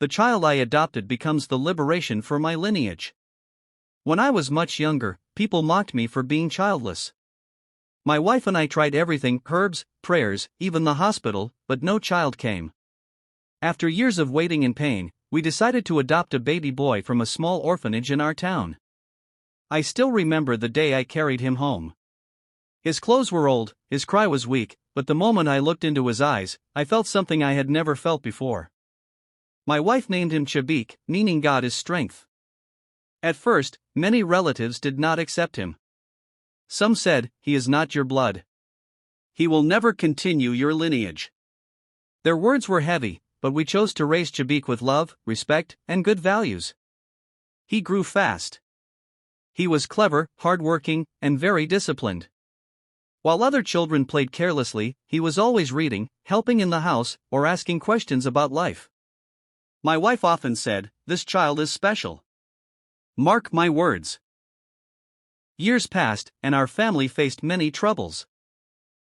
the child I adopted becomes the liberation for my lineage. When I was much younger, people mocked me for being childless. My wife and I tried everything, herbs, prayers, even the hospital, but no child came. After years of waiting and pain, we decided to adopt a baby boy from a small orphanage in our town. I still remember the day I carried him home. His clothes were old, his cry was weak, but the moment I looked into his eyes, I felt something I had never felt before. My wife named him Chibuike, meaning God is strength. At first, many relatives did not accept him. Some said, "He is not your blood. He will never continue your lineage." Their words were heavy, but we chose to raise Chibuike with love, respect, and good values. He grew fast. He was clever, hardworking, and very disciplined. While other children played carelessly, he was always reading, helping in the house, or asking questions about life. My wife often said, "This child is special. Mark my words." Years passed, and our family faced many troubles.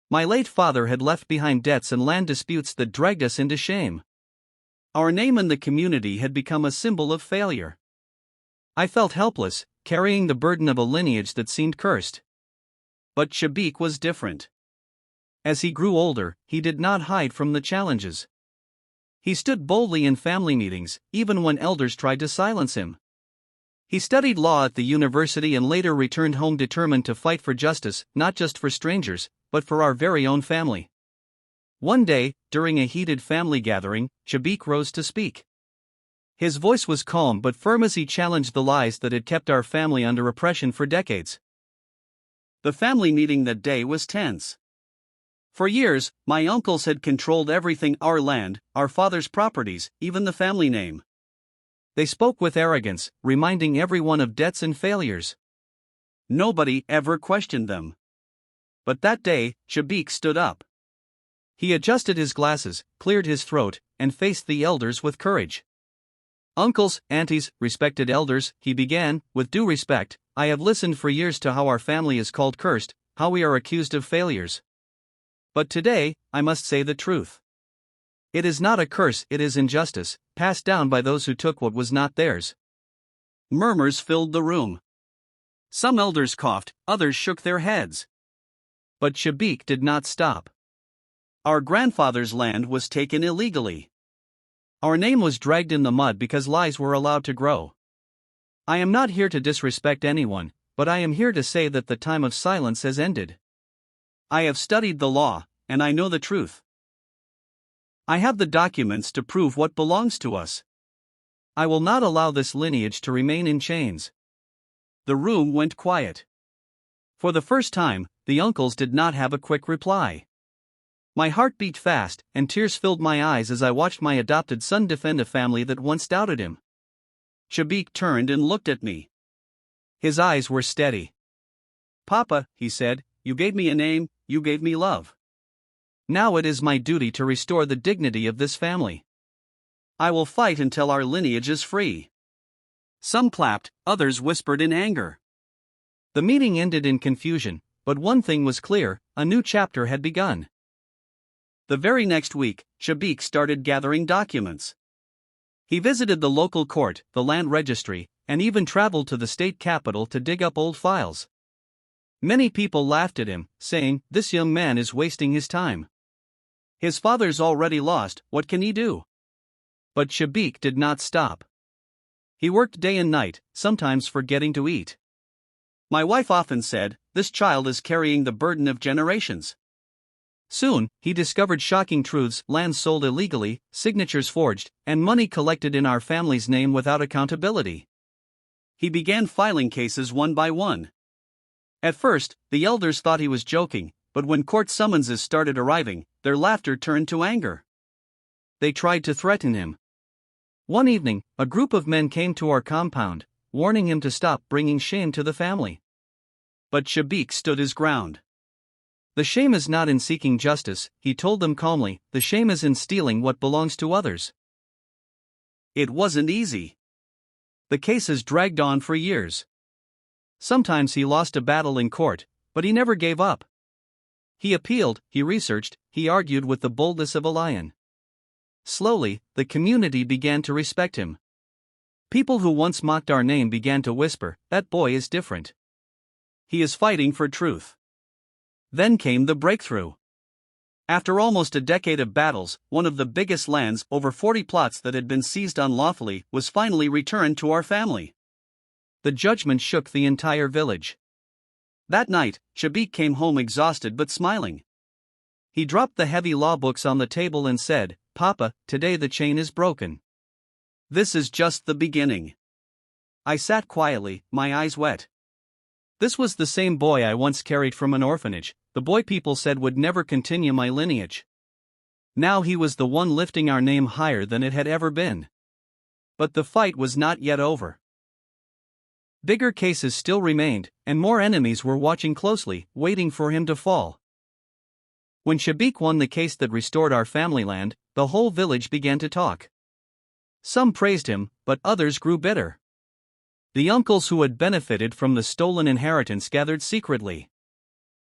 My late father had left behind debts and land disputes that dragged us into shame. Our name in the community had become a symbol of failure. I felt helpless, carrying the burden of a lineage that seemed cursed. But Chibuike was different. As he grew older, he did not hide from the challenges. He stood boldly in family meetings, even when elders tried to silence him. He studied law at the university and later returned home determined to fight for justice, not just for strangers, but for our very own family. One day, during a heated family gathering, Chibuike rose to speak. His voice was calm but firm as he challenged the lies that had kept our family under oppression for decades. The family meeting that day was tense. For years, my uncles had controlled everything: our land, our father's properties, even the family name. They spoke with arrogance, reminding everyone of debts and failures. Nobody ever questioned them. But that day, Chibuike stood up. He adjusted his glasses, cleared his throat, and faced the elders with courage. "Uncles, aunties, respected elders," he began, "with due respect, I have listened for years to how our family is called cursed, how we are accused of failures. But today, I must say the truth. It is not a curse, it is injustice, passed down by those who took what was not theirs." Murmurs filled the room. Some elders coughed, others shook their heads. But Chibuike did not stop. Our grandfather's land was taken illegally. Our name was dragged in the mud because lies were allowed to grow. I am not here to disrespect anyone, but I am here to say that the time of silence has ended. I have studied the law, and I know the truth. I have the documents to prove what belongs to us. I will not allow this lineage to remain in chains. The room went quiet. For the first time, the uncles did not have a quick reply. My heart beat fast, and tears filled my eyes as I watched my adopted son defend a family that once doubted him. Chibuike turned and looked at me. His eyes were steady. "Papa," he said, "you gave me a name, you gave me love. Now it is my duty to restore the dignity of this family. I will fight until our lineage is free." Some clapped, others whispered in anger. The meeting ended in confusion, but one thing was clear: a new chapter had begun. The very next week, Chibuike started gathering documents. He visited the local court, the land registry, and even traveled to the state capitol to dig up old files. Many people laughed at him, saying, "This young man is wasting his time. His father's already lost, what can he do?" But Chibuike did not stop. He worked day and night, sometimes forgetting to eat. My wife often said, "This child is carrying the burden of generations." Soon, he discovered shocking truths: land sold illegally, signatures forged, and money collected in our family's name without accountability. He began filing cases one by one. At first, the elders thought he was joking, but when court summonses started arriving, their laughter turned to anger. They tried to threaten him. One evening, a group of men came to our compound, warning him to stop bringing shame to the family. But Chibuike stood his ground. "The shame is not in seeking justice," he told them calmly, "the shame is in stealing what belongs to others." It wasn't easy. The cases dragged on for years. Sometimes he lost a battle in court, but he never gave up. He appealed, he researched, he argued with the boldness of a lion. Slowly, the community began to respect him. People who once mocked our name began to whisper, "That boy is different. He is fighting for truth." Then came the breakthrough. After almost a decade of battles, one of the biggest lands, over 40 plots that had been seized unlawfully, was finally returned to our family. The judgment shook the entire village. That night, Chibuike came home exhausted but smiling. He dropped the heavy law books on the table and said, "Papa, today the chain is broken. This is just the beginning." I sat quietly, my eyes wet. This was the same boy I once carried from an orphanage, the boy people said would never continue my lineage. Now he was the one lifting our name higher than it had ever been. But the fight was not yet over. Bigger cases still remained, and more enemies were watching closely, waiting for him to fall. When Chibuike won the case that restored our family land, the whole village began to talk. Some praised him, but others grew bitter. The uncles who had benefited from the stolen inheritance gathered secretly.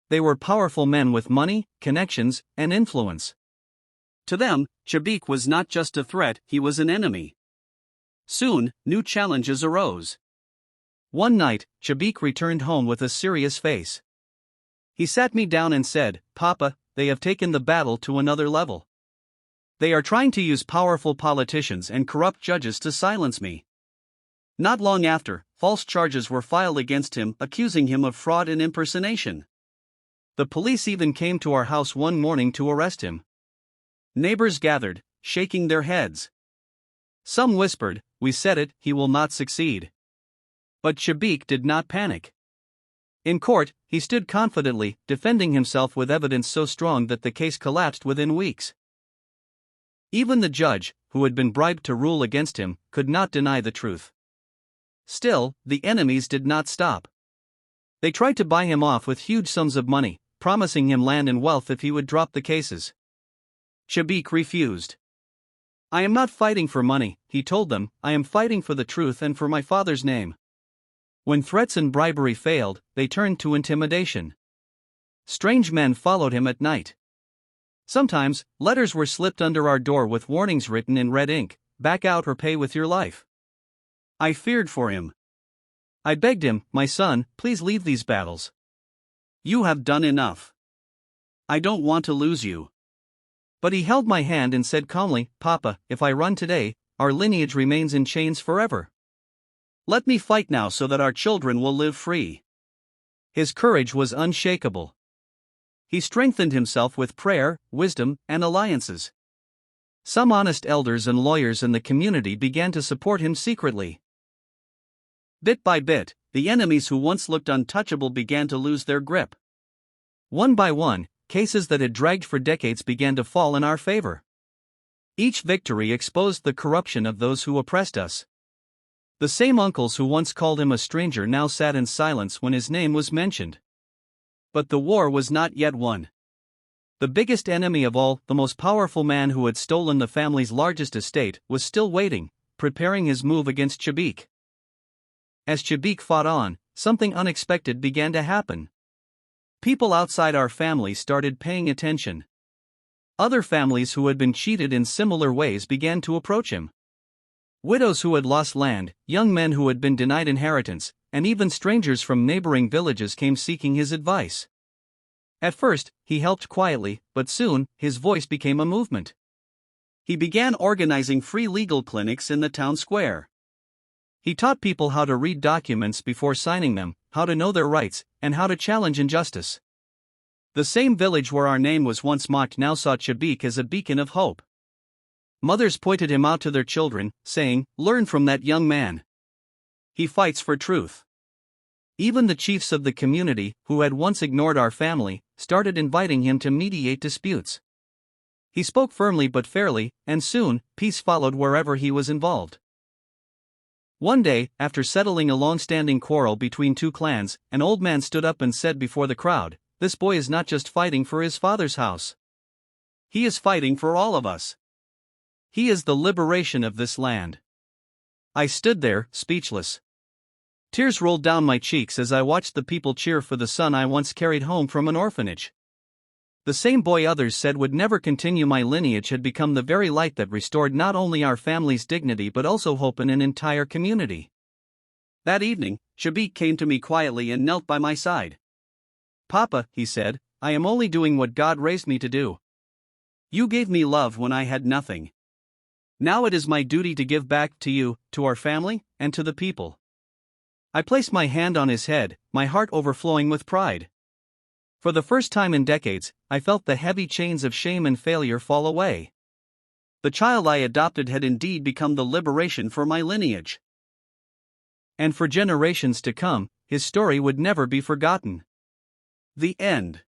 They were powerful men with money, connections, and influence. To them, Chibuike was not just a threat, he was an enemy. Soon, new challenges arose. One night, Chibuike returned home with a serious face. He sat me down and said, "Papa, they have taken the battle to another level. They are trying to use powerful politicians and corrupt judges to silence me." Not long after, false charges were filed against him, accusing him of fraud and impersonation. The police even came to our house one morning to arrest him. Neighbors gathered, shaking their heads. Some whispered, "We said it, he will not succeed." But Chibuike did not panic. In court, he stood confidently, defending himself with evidence so strong that the case collapsed within weeks. Even the judge, who had been bribed to rule against him, could not deny the truth. Still, the enemies did not stop. They tried to buy him off with huge sums of money, promising him land and wealth if he would drop the cases. Chibuike refused. "I am not fighting for money," he told them, "I am fighting for the truth and for my father's name." When threats and bribery failed, they turned to intimidation. Strange men followed him at night. Sometimes, letters were slipped under our door with warnings written in red ink, "Back out or pay with your life." I feared for him. I begged him, "My son, please leave these battles. You have done enough. I don't want to lose you." But he held my hand and said calmly, "Papa, if I run today, our lineage remains in chains forever. Let me fight now so that our children will live free." His courage was unshakable. He strengthened himself with prayer, wisdom, and alliances. Some honest elders and lawyers in the community began to support him secretly. Bit by bit, the enemies who once looked untouchable began to lose their grip. One by one, cases that had dragged for decades began to fall in our favor. Each victory exposed the corruption of those who oppressed us. The same uncles who once called him a stranger now sat in silence when his name was mentioned. But the war was not yet won. The biggest enemy of all, the most powerful man who had stolen the family's largest estate, was still waiting, preparing his move against Chibuike. As Chibuike fought on, something unexpected began to happen. People outside our family started paying attention. Other families who had been cheated in similar ways began to approach him. Widows who had lost land, young men who had been denied inheritance, and even strangers from neighboring villages came seeking his advice. At first, he helped quietly, but soon, his voice became a movement. He began organizing free legal clinics in the town square. He taught people how to read documents before signing them, how to know their rights, and how to challenge injustice. The same village where our name was once mocked now saw Chibuike as a beacon of hope. Mothers pointed him out to their children, saying, "Learn from that young man. He fights for truth." Even the chiefs of the community, who had once ignored our family, started inviting him to mediate disputes. He spoke firmly but fairly, and soon, peace followed wherever he was involved. One day, after settling a long-standing quarrel between two clans, an old man stood up and said before the crowd, "This boy is not just fighting for his father's house. He is fighting for all of us. He is the liberation of this land." I stood there, speechless. Tears rolled down my cheeks as I watched the people cheer for the son I once carried home from an orphanage. The same boy others said would never continue my lineage had become the very light that restored not only our family's dignity but also hope in an entire community. That evening, Chibuike came to me quietly and knelt by my side. "Papa," he said, "I am only doing what God raised me to do. You gave me love when I had nothing. Now it is my duty to give back to you, to our family, and to the people." I placed my hand on his head, my heart overflowing with pride. For the first time in decades, I felt the heavy chains of shame and failure fall away. The child I adopted had indeed become the liberation for my lineage. And for generations to come, his story would never be forgotten. The end.